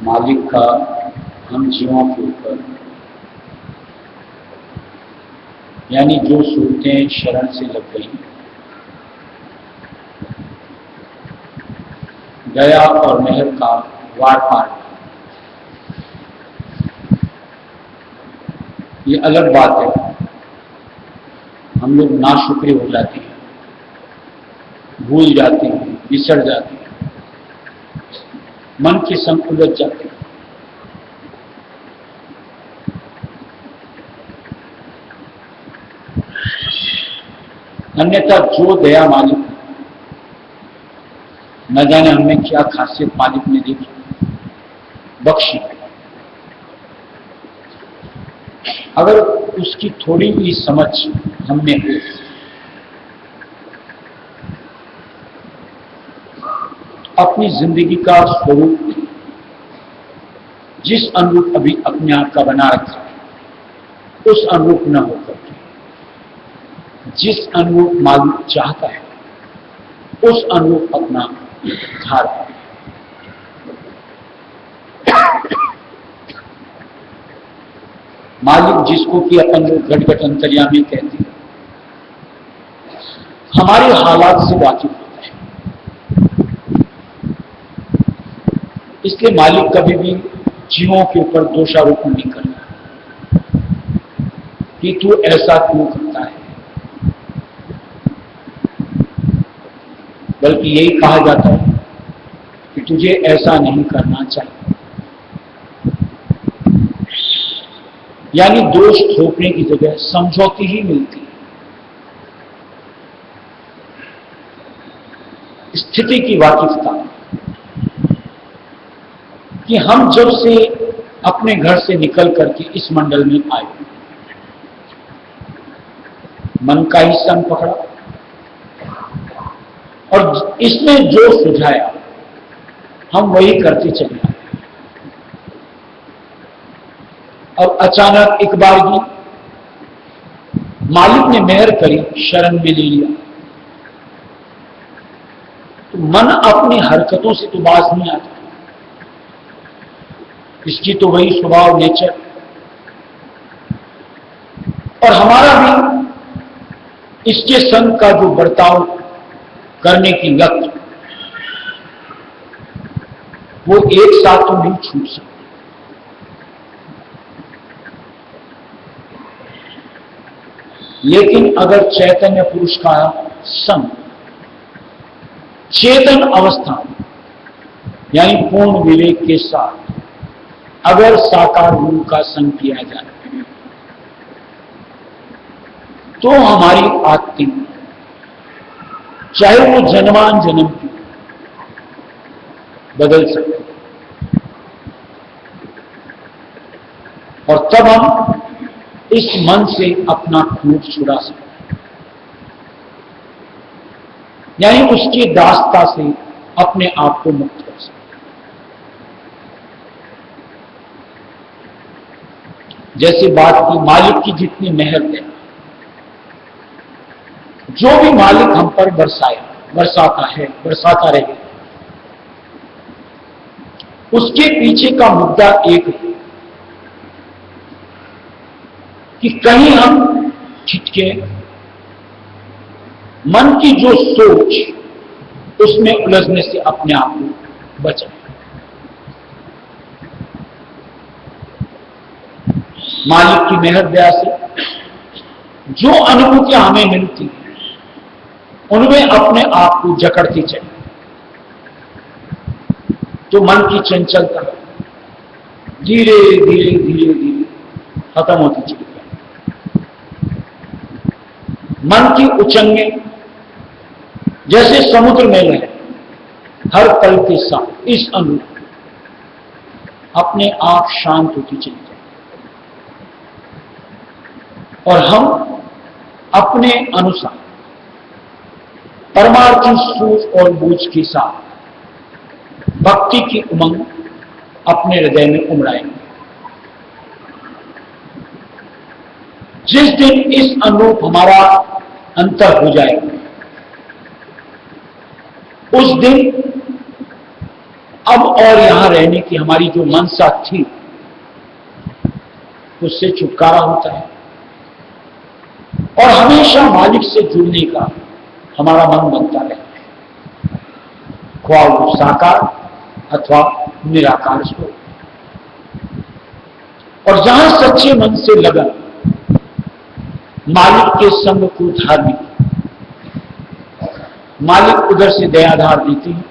मालिक का हम जीवों के ऊपर, यानी जो सूरतें शरण से लग गई, दया और मेहर का वार पार, ये अलग बात है। हम लोग नाशुक्र हो जाते हैं, भूल जाते हैं, बिसर जाते हैं, मन के संग उलझ जाते हैं। अन्यथा जो दया मालिक, न जाने हमने क्या खासियत मालिक ने देखी, बख्शी, अगर उसकी थोड़ी भी समझ हमने हो, अपनी जिंदगी का स्वरूप जिस अनुरूप अभी अपने आप का बना रखा है उस अनुरूप न होकर के जिस अनुरूप मालिक चाहता है उस अनुरूप अपना धार है। मालिक जिसको कि अपन लोग घटघट अंतर्यामी कहते हैं, हमारे हालात से वाकिफ होता है। इसलिए मालिक कभी भी जीवों के ऊपर दोषारोपण नहीं करता कि तू ऐसा क्यों करता है, बल्कि यही कहा जाता है कि तुझे ऐसा नहीं करना चाहिए। यानी दोष थोपने की जगह समझौती ही मिलती है। स्थिति की वाकिफता कि हम जब से अपने घर से निकल करके इस मंडल में आए, मन का ही संग पकड़ा और इसने जो सुझाया हम वही करते चले आए। और अचानक एक बार ही मालिक ने मेहर करी, शरण में ले लिया, तो मन अपनी हरकतों से तो बाज नहीं आता, इसकी तो वही स्वभाव नेचर। और हमारा भी इसके संग का जो बर्ताव करने की लत, वो एक साथ तो नहीं छूट सकती। लेकिन अगर चैतन्य पुरुष का संग चेतन अवस्था यानी पूर्ण विवेक के साथ अगर साकार गुरु का संग किया जाए तो हमारी आत्मा चाहे वो जन्मान जन्म की बदल सकती और तब हम इस मन से अपना खूट छुड़ा सकते, यानी उसकी दासता से अपने आप को मुक्त कर सकते। जैसे बात की मालिक की जितनी मेहर है, जो भी मालिक हम पर बरसाता है, बरसाता रहे, उसके पीछे का मुद्दा एक है कि कहीं हम छिटके, मन की जो सोच उसमें उलझने से अपने आप को बचाएं। मालिक की मेहर दया से जो अनुभूतियां हमें मिलती हैं उनमें अपने आप को जकड़ती चले तो मन की चंचलता धीरे धीरे धीरे धीरे खत्म होती चली। मन की उचंगे जैसे समुद्र में रहे, हर पल के साथ इस अनुरूप अपने आप शांत होती चली जाए और हम अपने अनुसार परमार्थी सूझ और बूझ के साथ भक्ति की उमंग अपने हृदय में उमड़ाएंगे। जिस दिन इस अनुरूप हमारा अंतर हो जाएगा उस दिन अब और यहां रहने की हमारी जो मनसा थी उससे छुटकारा होता है और हमेशा मालिक से जुड़ने का हमारा मन बनता रहता है, ख्वाह वो साकार अथवा निराकार स्वरूप। और जहां सच्चे मन से लगन मालिक के संग को धारने, मालिक उधर से दयाधार देती है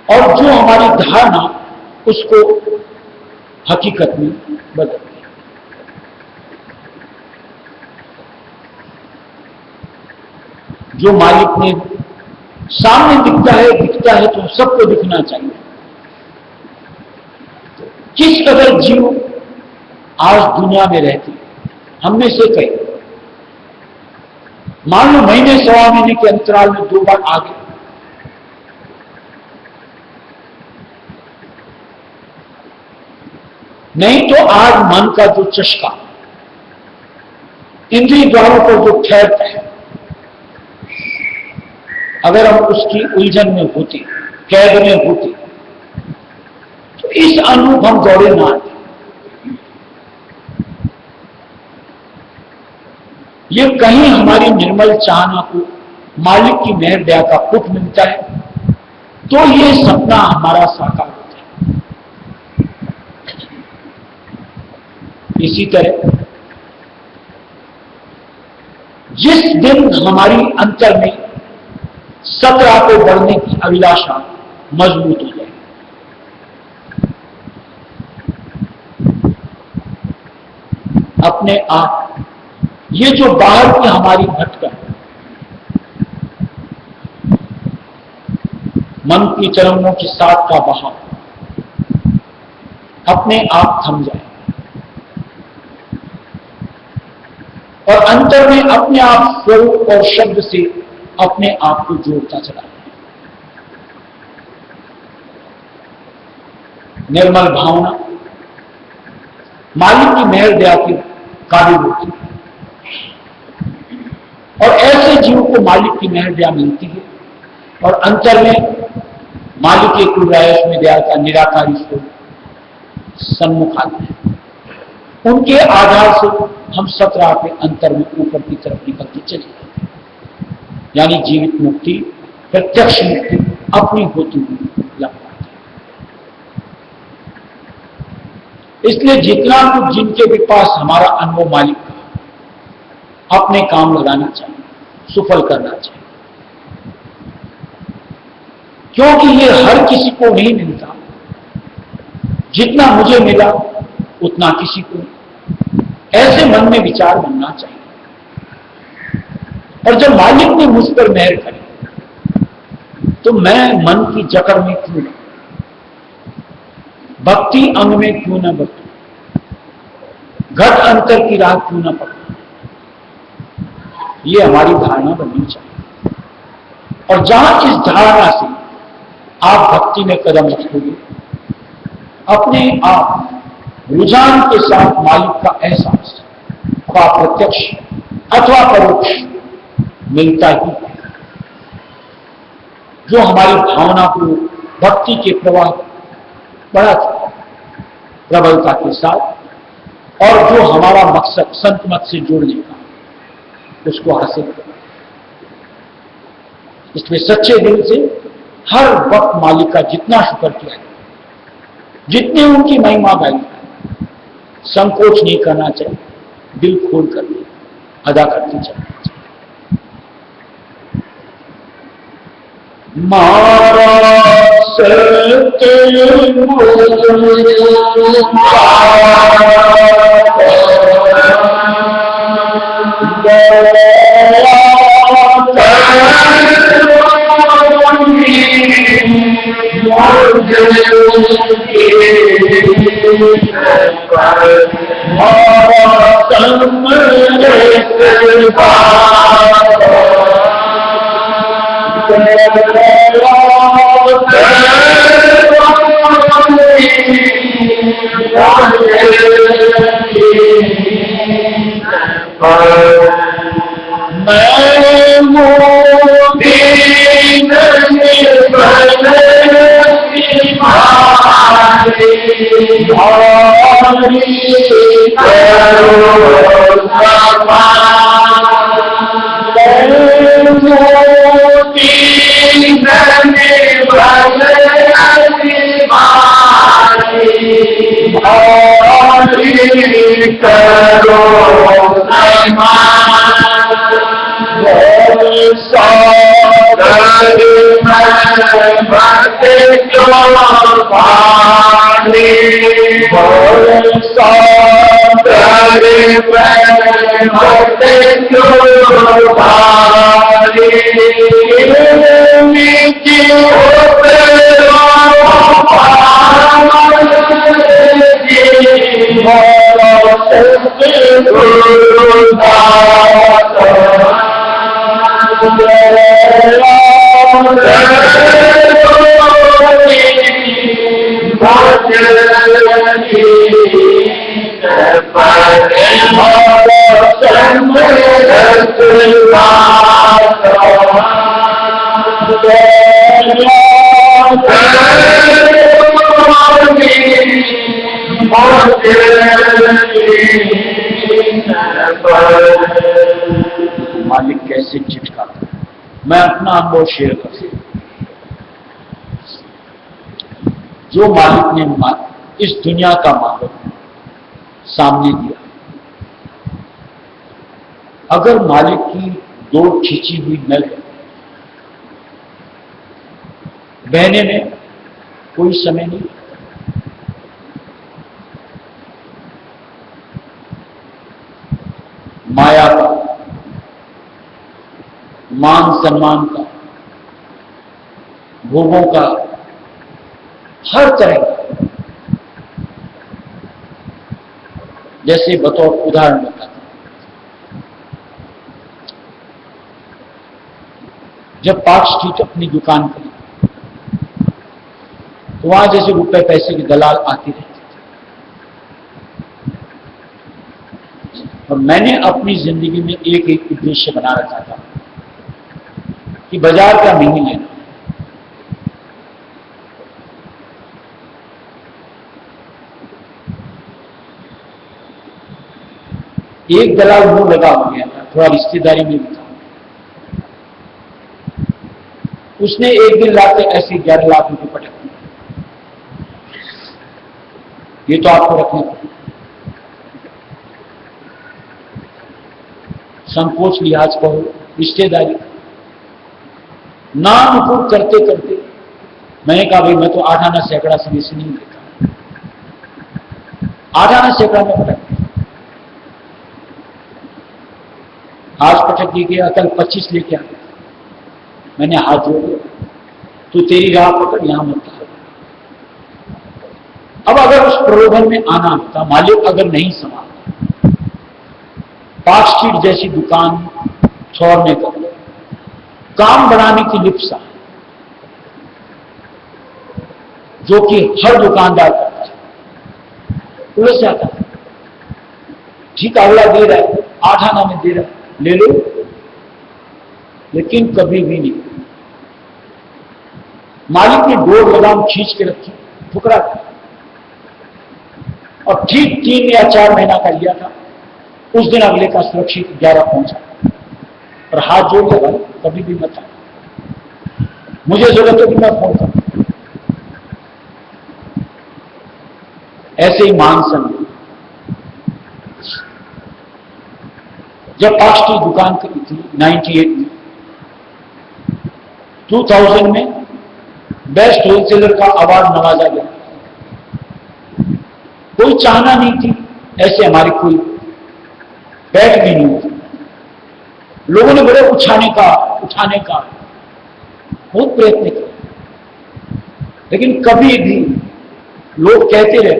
और जो हमारी धारणा उसको हकीकत में बदलती है। जो मालिक ने सामने दिखता है तो सबको दिखना चाहिए। किस कदर जीव आज दुनिया में रहती, हम में से कई मान लो महीने सवा महीने के अंतराल में 2 बार आ गए, नहीं तो आज मन का जो चस्का इंद्रिय द्वारों पर जो ठहरता है, अगर हम उसकी उलझन में होती, कैद में होती, तो इस अनुभव हम दौड़े ना आते। ये कहीं हमारी निर्मल चाहना को मालिक की मेहर दया का पुट मिलता है तो ये सपना हमारा साकार होता है। इसी तरह जिस दिन हमारी अंतर में सतरा को बढ़ने की अभिलाषा मजबूत हो जाए, अपने आप ये जो बाहर की हमारी भटकन, मन की तरंगों के साथ का बहाव अपने आप थम जाए और अंतर में अपने आप स्वरूप और शब्द से अपने आप को जोड़ता चला जाए। निर्मल भावना मालिक की मेहर दया की काबिल होती है और ऐसे जीव को मालिक की मेहर दया मिलती है और अंतर में मालिक के कुलरायश में दया का निराकारी स्वरूप सम्मुख आते हैं। उनके आधार से हम सतरा के अंतर में ऊपर की तरफ निकलते चले जाते हैं, यानी जीवित मुक्ति, प्रत्यक्ष मुक्ति अपनी होती हुई लग पाती है। इसलिए जितना कुछ जिनके भी पास हमारा अनुभव मालिक का अपने काम लगाना चाहिए, सुफल करना चाहिए, क्योंकि ये हर किसी को नहीं मिलता। जितना मुझे मिला उतना किसी को, ऐसे मन में विचार बनना चाहिए। और जब मालिक ने मुझ पर मेहर करी तो मैं मन की जकड़ में क्यों न, भक्ति अंग में क्यों न बरतूं, घट अंतर की राह क्यों न पकड़ूं, ये हमारी धारणा बननी चाहिए। और जहां इस धारणा से आप भक्ति में कदम रखोगे, अपने आप रुझान के साथ मालिक का एहसास अथवा प्रत्यक्ष अथवा परोक्ष मिलता ही है, जो हमारी भावना को भक्ति के प्रवाह बढ़ाता प्रबलता के साथ और जो हमारा मकसद संत मत से जोड़ने का उसको हासिल करना। इसमें सच्चे दिल से हर वक्त मालिक का जितना शुक्र किया है, जितनी उनकी महिमा गाई, संकोच नहीं करना चाहिए, दिल खोल कर अदा करनी चाहिए। मारा मालिक कैसे चिटकाता। मैं अपना अनुभव शेयर कर सकता। जो मालिक ने इस दुनिया का माहौल सामने दिया, अगर मालिक की दो खींची हुई नल है, बहने में कोई समय नहीं। माया का, मान सम्मान का, भोगों का, हर तरह का। जैसे बतौर उदाहरण बताता हूं, जब पार्क स्ट्रीट अपनी दुकान करी तो वहां जैसे रुपए पैसे के दलाल आते रहते थे, और मैंने अपनी जिंदगी में एक उद्देश्य बना रखा था कि बाजार का नहीं लेना। एक दलाल मुंह लगा हो गया था, थोड़ा रिश्तेदारी में भी था। उसने एक दिन लाके ऐसे 11 लाख रुपए पटक दिए। ये तो आपको रखने पड़े। संकोच लिहाज कहो, रिश्तेदारी, नाम नुकुर करते करते मैंने कहा भाई मैं तो 8 आना सैकड़ा से बेसी नहीं देता। 8 आना सैकड़ा में पटक दिया। आज पटक दी गया, कल 25 लेके आ गया। मैंने हाथ जोड़ दिया, तो तेरी राह पकड़, यहां मत आ। अब अगर उस प्रलोभन में आना होता, मालिक अगर नहीं संभालता, पार्क स्ट्रीट जैसी दुकान छोड़ने का, काम बढ़ाने की लिप्सा जो कि हर दुकानदार करता है, उलझ जाता है। ठीक अगला दे रहा है, 8 आना में दे रहा है, ले लो, लेकिन कभी भी नहीं। मालिक ने डोर लगाम खींच के रखी, ठुकरा था, और ठीक 3 या 4 महीना का लिया था। उस दिन अगले का सुरक्षित 11 पहुंचा, और हाथ जोड़ लिया, भाई कभी भी मत आना, मुझे जरूरत होगी मैं फोन करूं। ऐसे ही मान सम्मान। जब पार्क की दुकान करी थी 98 में, 2000 में बेस्ट होलसेलर का अवार्ड नवाजा गया। कोई चाहना नहीं थी ऐसे हमारी कोई बैठ भी नहीं होती। लोगों ने बड़े उठाने का बहुत प्रयत्न किया, लेकिन कभी भी लोग कहते रहे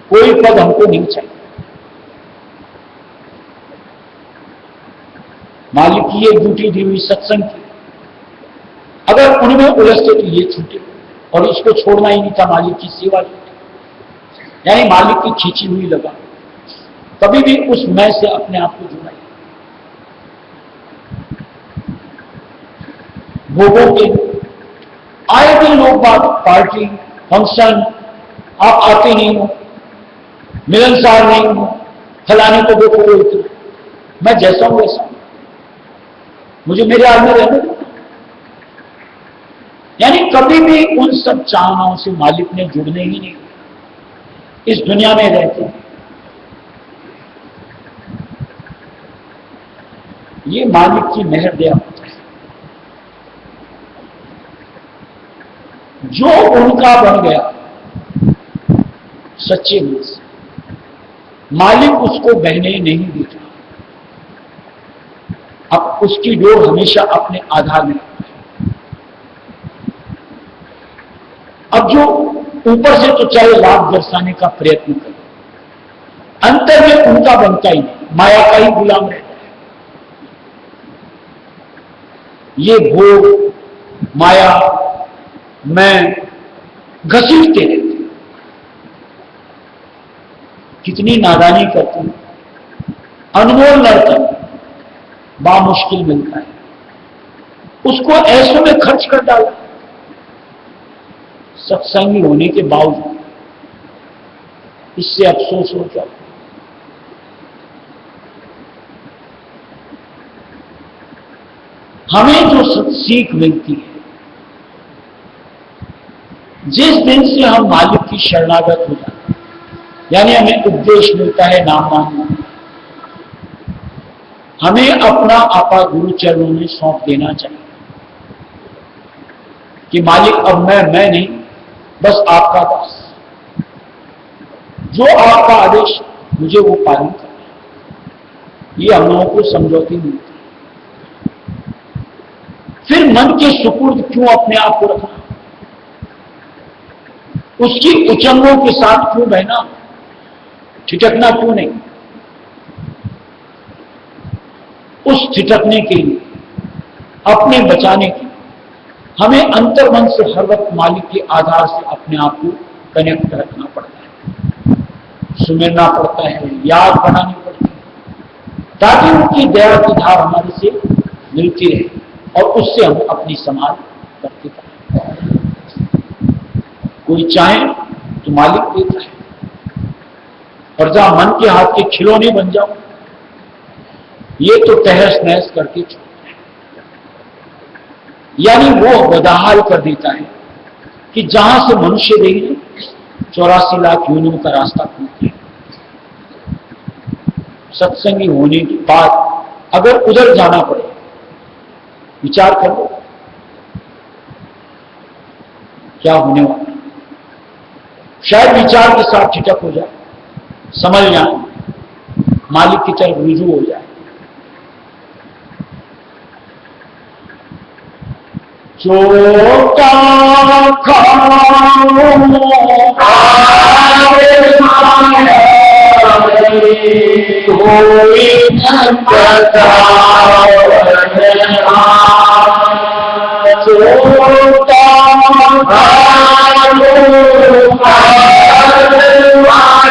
कोई पद हमको नहीं चाहिए। मालिक की ये ड्यूटी दी हुई सत्संग की, अगर उनमें उलझते तो ये छूटे, और इसको छोड़ना ही नहीं था। मालिक की सेवा छूटे, यानी मालिक की खींची हुई लगा। कभी भी उस मैं से अपने आप को जुड़ाइए। भोगों के आए दिन लोग बात, पार्टी फंक्शन, आप आते नहीं हो, मिलनसार नहीं हो, फलाने को देखो बोलते, मैं जैसा हूं वैसा हूं, मुझे मेरे हाल में रहने दो। यानी कभी भी उन सब चाहनाओं से मालिक ने जुड़ने ही नहीं। इस दुनिया में रहते हैं, ये मालिक की मेहर दया होता है। जो उनका बन गया सच्चे मन से, मालिक उसको बहने नहीं देता। अब उसकी डोर हमेशा अपने आधार में रखता है। अब जो ऊपर से तो चाहे लाभ दर्शाने का प्रयत्न करे, अंतर में उनका बनता ही नहीं, माया का ही गुलाम रहता है। ये भोग माया मैं घसीटते रहते, कितनी नादानी करती, अनमोल लड़का बा मुश्किल मिलता है, उसको ऐसों में खर्च कर डाला। सत्संगी होने के बावजूद इससे अफसोस हो जाए। हमें जो सीख मिलती है, जिस दिन से हम मालिक की शरणागत हो जाते हैं, यानी हमें उपदेश मिलता है नाम मानना, हमें अपना आपा गुरु चरणों में सौंप देना चाहिए कि मालिक अब मैं नहीं, बस आपका दास, जो आपका आदेश मुझे वो पालन करना। ये हम लोगों को समझौती मिलती है। फिर मन के सुपुर्द क्यों अपने आप को रखना, उसकी उचंगों के साथ क्यों बहना, ठिठकना क्यों नहीं। उस ठिठकने के लिए, अपने बचाने के लिए हमें अंतर्मन से हर वक्त मालिक के आधार से अपने आप को कनेक्ट रखना पड़ता है, सुमिरना पड़ता है, याद बनानी पड़ती है, ताकि उनकी दया की धार हमारे से मिलती रहे और उससे हम अपनी संभाल करते रहें। कोई चाहे तो मालिक देता है, और जहां मन के हाथ के खिलौने बन जाओ, ये तो तहस नहस करके छोड़ता है, यानी वो वदाहाल कर देता है कि जहां से मनुष्य देंगे 84 लाख योनियों का रास्ता खुलता है। सत्संगी होने के बाद अगर उधर जाना पड़े, विचार करो क्या होने वाला है। शायद विचार के साथ ठिठक हो जाए, समझ जाए, मालिक की तरफ रुजू हो जाए। चोटा खाओ कोई न बताओ, चोटा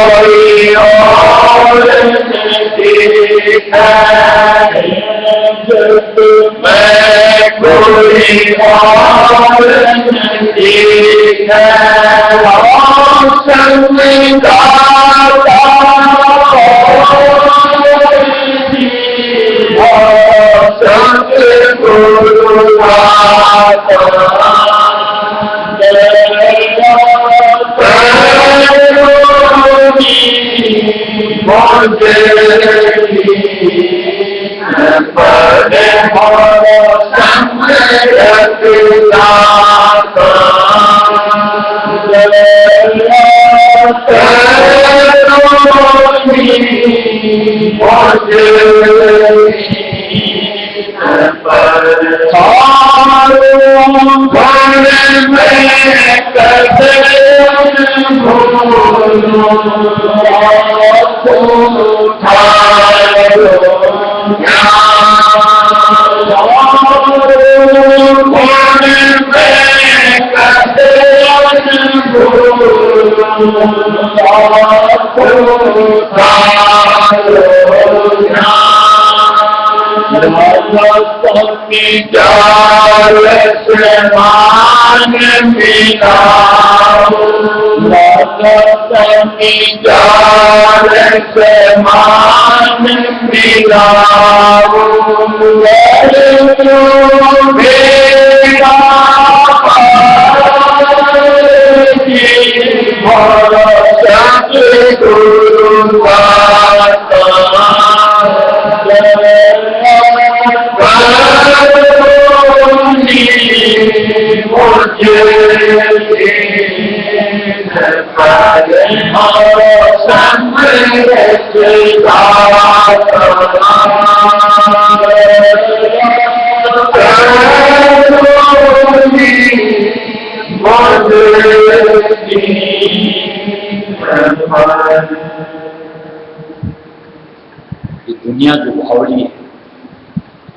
कोई और मैं कोई और दुनिया जो भावड़ी है,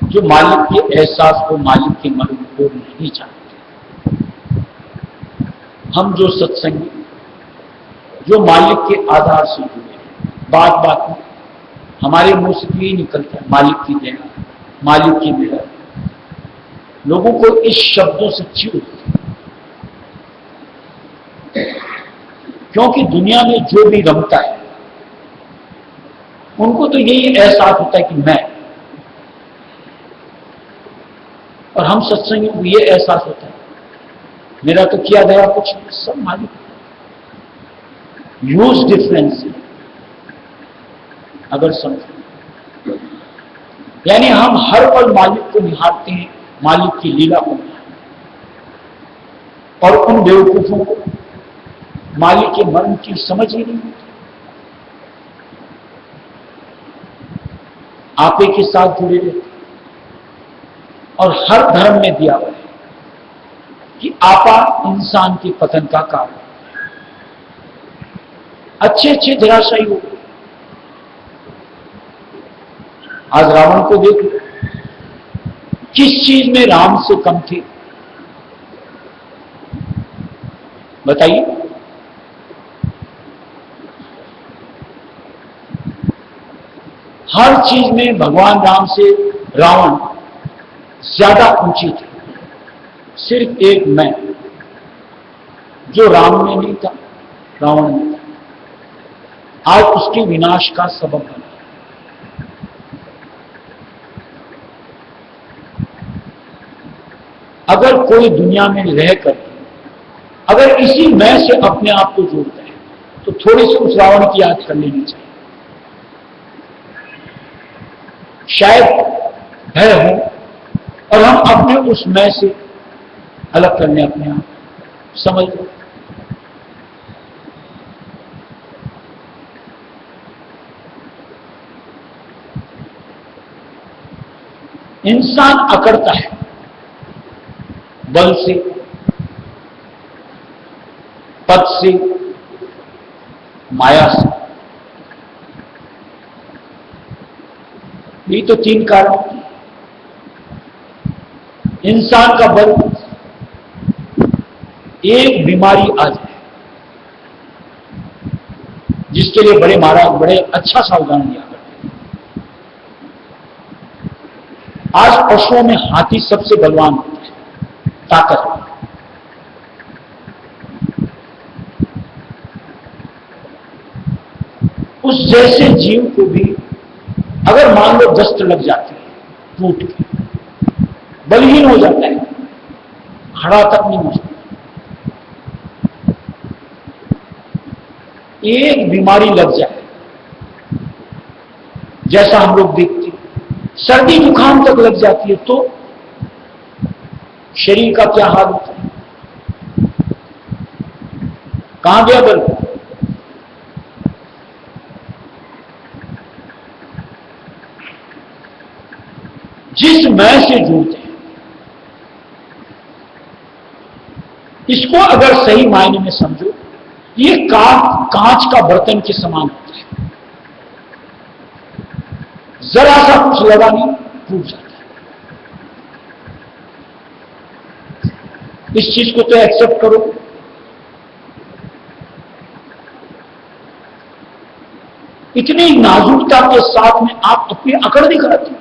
जो मालिक के एहसास को, मालिक के मन को नहीं चाहते। हम जो सत्संगी, जो मालिक के आधार से जुड़े, बात बात में हमारे मुंह से भी निकलता है मालिक की देना, मालिक की मेहर। लोगों को इस शब्दों से चिढ़ होती है, क्योंकि दुनिया में जो भी रमता है उनको तो यही एहसास होता है कि मैं, और हम सत्संगी को ये एहसास होता है मेरा तो किया गया कुछ नहीं, सब मालिक। यूज डिफरेंस अगर समझ, यानी हम हर पल मालिक को निहारते हैं, मालिक की लीला को निहारते हैं, और उन बेवकूफों को मालिक के मर्म की समझ ही नहीं होती। आपे के साथ जुड़े रहते, और हर धर्म में दिया हुआ है कि आपा इंसान के पतन का कारण। अच्छे अच्छे धराशायी हो, आज रावण को देख लो, किस चीज में राम से कम थे बताइए। हर चीज में भगवान राम से रावण ज्यादा ऊंची थे। सिर्फ एक मैं, जो राम में नहीं था, रावण में था, आज उसके विनाश का सबब बना। अगर कोई दुनिया में रहकर अगर इसी मैं से अपने आप को जोड़ता है तो थोड़ी सी उस रावण की याद कर लेनी चाहिए। शायद भय हो और हम अपने उस मैं से अलग करने अपने आप समझ लो। इंसान अकड़ता है बल से, पद से, माया से। ये तो तीन कारण होते हैं। इंसान का बल, एक बीमारी आ जाए, जिसके लिए बड़े महाराज बड़े अच्छा सा उदाहरण दिया करते हैं। आज पशुओं में हाथी सबसे बलवान होता है, ताकत। उस जैसे जीव को भी अगर मान लो दस्त लग जाती है, टूट के बलहीन हो जाता है, खड़ा तक नहीं हो सकता। एक बीमारी लग जाए, जैसा हम लोग देखते हैं, सर्दी जुकाम तक लग जाती है तो शरीर का क्या हाल होता है। कहां गया बल? जिस मैं से जुड़ते हैं, इसको अगर सही मायने में समझो, ये कांच का बर्तन के समान होता है। जरा सा कुछ लगा नहीं, टूट जाता है। इस चीज को तो एक्सेप्ट करो। इतनी नाजुकता के साथ में आप अपनी अकड़ दिखाते हो,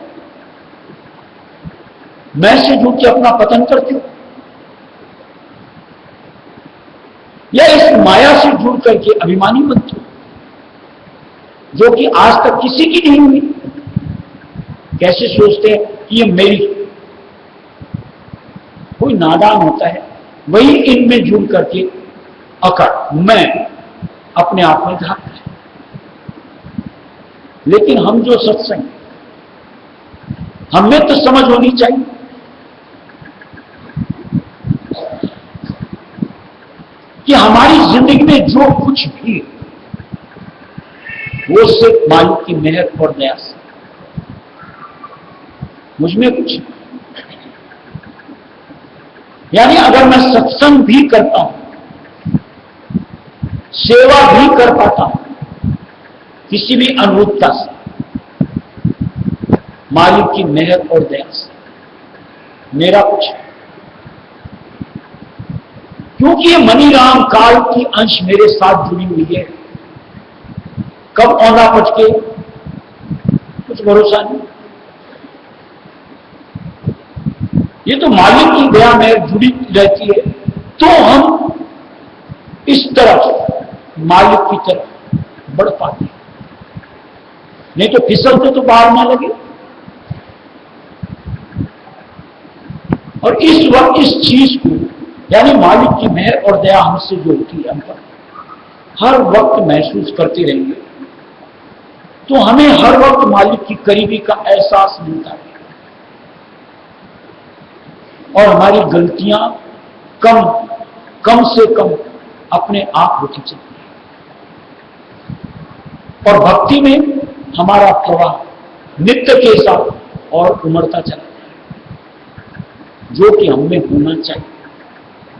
मैं से जुड़ के अपना पतन करते हो, या इस माया से जुड़ करके अभिमानी बनते हो, जो कि आज तक किसी की नहीं हुई। कैसे सोचते हैं कि ये मेरी? कोई नादान होता है, वही इनमें जुड़ करके अकड़ मैं अपने आप में धारता है। लेकिन हम जो सत्संग, हमें तो समझ होनी चाहिए कि हमारी जिंदगी में जो कुछ भी, वो सिर्फ मालिक की मेहर और दया से। मुझमें कुछ, यानी अगर मैं सत्संग भी करता हूं, सेवा भी कर पाता हूं किसी भी अनुरूपता से, मालिक की मेहर और दया से, मेरा कुछ, क्योंकि ये मनीराम काल की अंश मेरे साथ जुड़ी हुई है। कब औंधा पटके कुछ भरोसा नहीं। ये तो मालिक की दया में जुड़ी रहती है, तो हम इस तरफ मालिक की तरफ बढ़ पाते हैं। नहीं तो फिसलते तो बाहर ना लगे। और इस वक्त इस चीज को, यानी मालिक की मेहर और दया हमसे जो होती है, हम पर हर वक्त महसूस करते रहेंगे, तो हमें हर वक्त मालिक की करीबी का एहसास मिलता है और हमारी गलतियां कम से कम अपने आप होती चलती है और भक्ति में हमारा प्रवाह नित्य के साथ और उमड़ता चला जाए, जो कि हमें होना चाहिए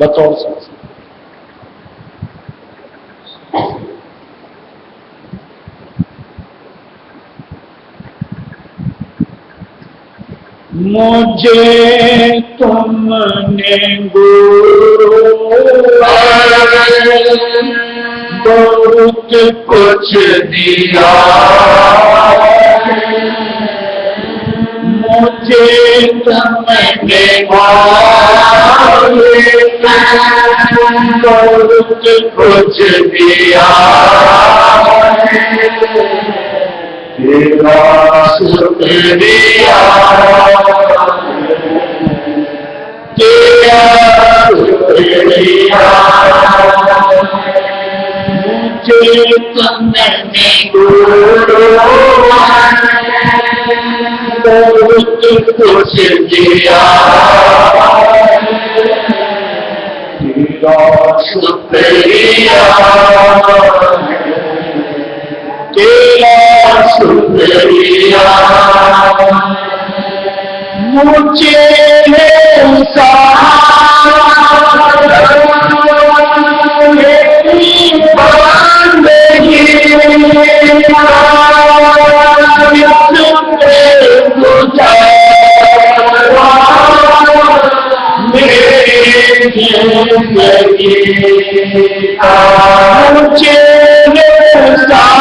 बतौर संस्कार। मुझे तुमने गुरु बहुत कुछ दिया, मुझे तुमने बहुत कुछ दिया, तेरा शुक्रिया, तेरा शुक्रिया, मुझे तुमने बहुत कुछ दिया,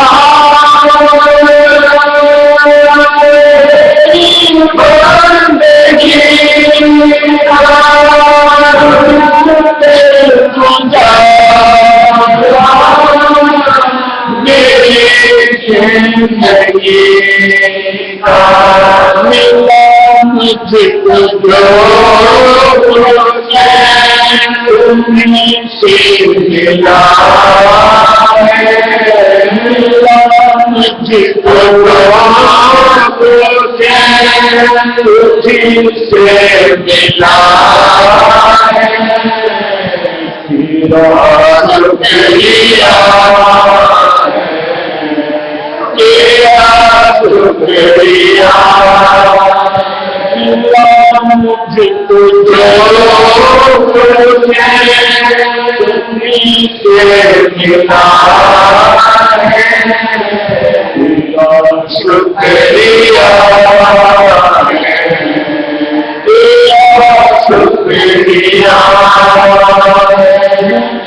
तेरा शुक्रिया, तेरा शुक्रिया, मुझे शुक्रिया तेरा शुक्रिया मुझको जो मिला शुक्रिया तेरा शुक्रिया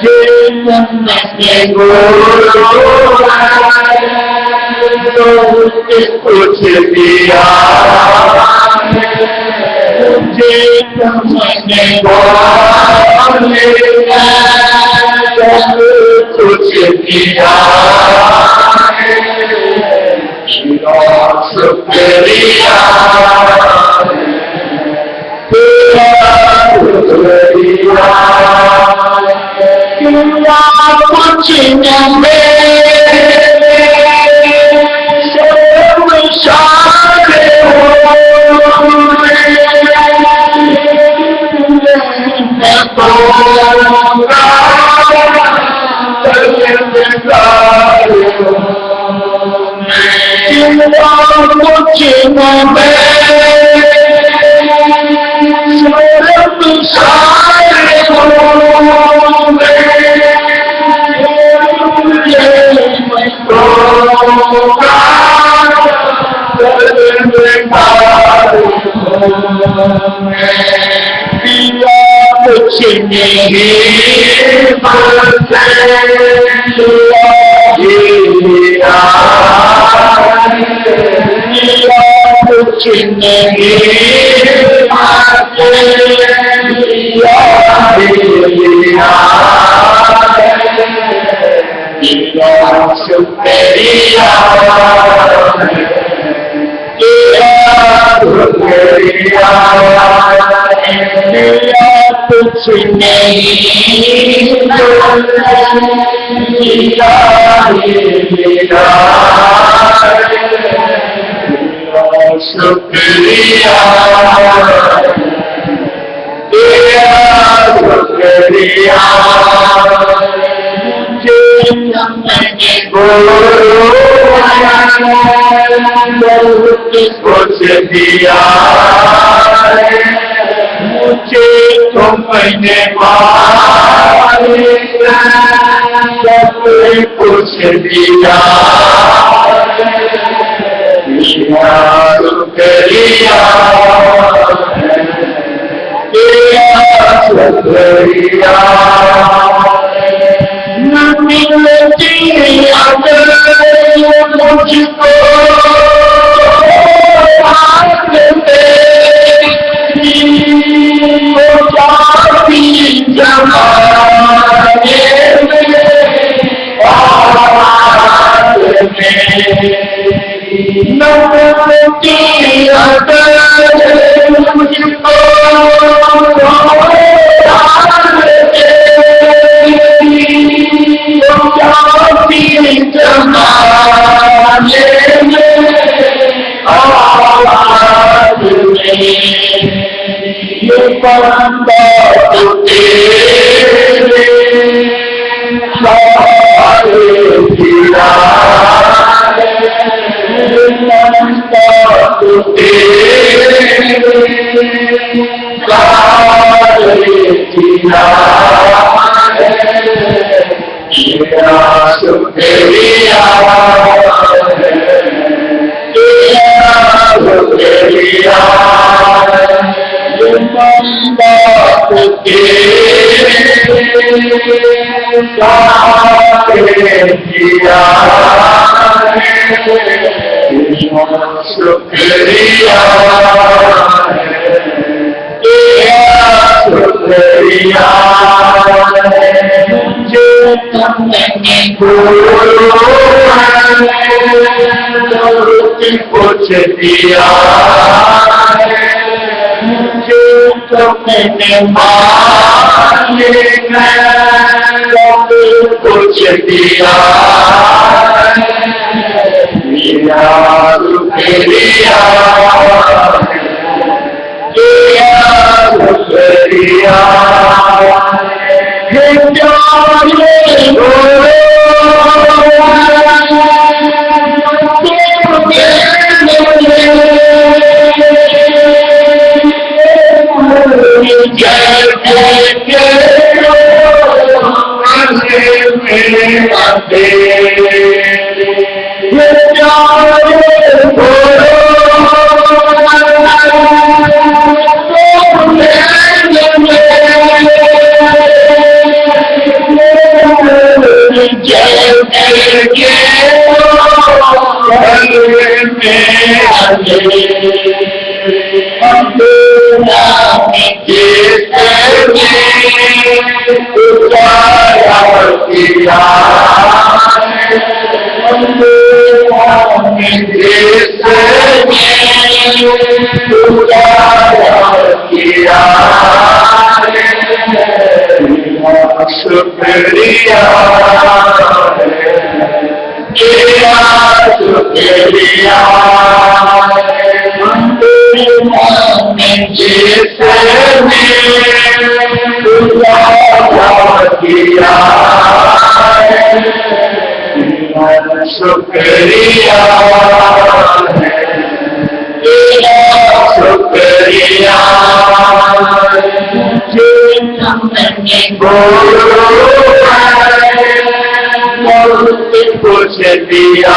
मुझे तुमने कुछ दिया मुझे तुमने कुछ दिया शुक्रिया तेरा शुक्रिया कुछ न कुछ नहीं कुछ नहीं शुक्रिया कुछ नहीं शुक्रिया शुक्रिया मुझे कुछ दिया मुझे तुमने कुछ दिया शुक्रिया शुक्रिया न मिलती अगर मुझको कुछ दिया मुझे तुमने कुछ दिया शुक्रिया शुक्रिया हे शुक्रिया शुक्रिया शुक्रिया शुक्रिया कुछ दिया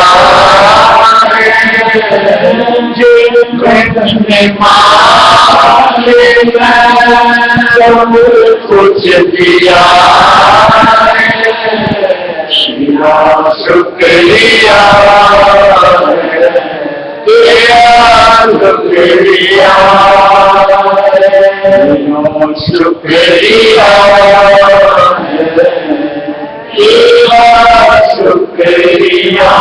कुछ दिया शुक्रिया शुक्रिया शुक्रिया शुक्रिया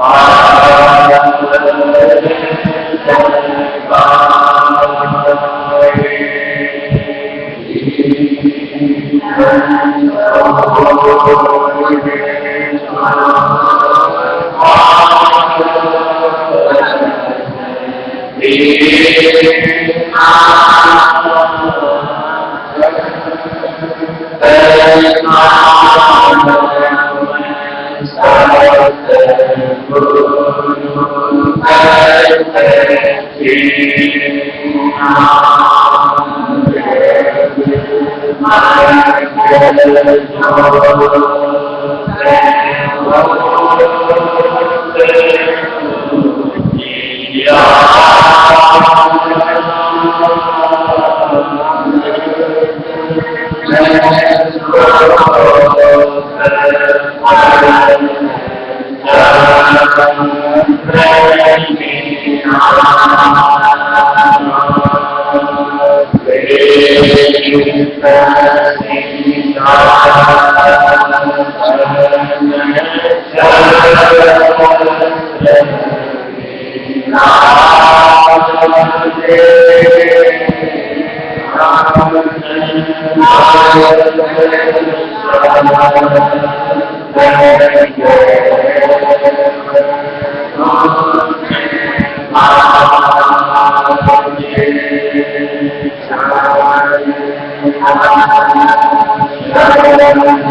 Amen. Thank you.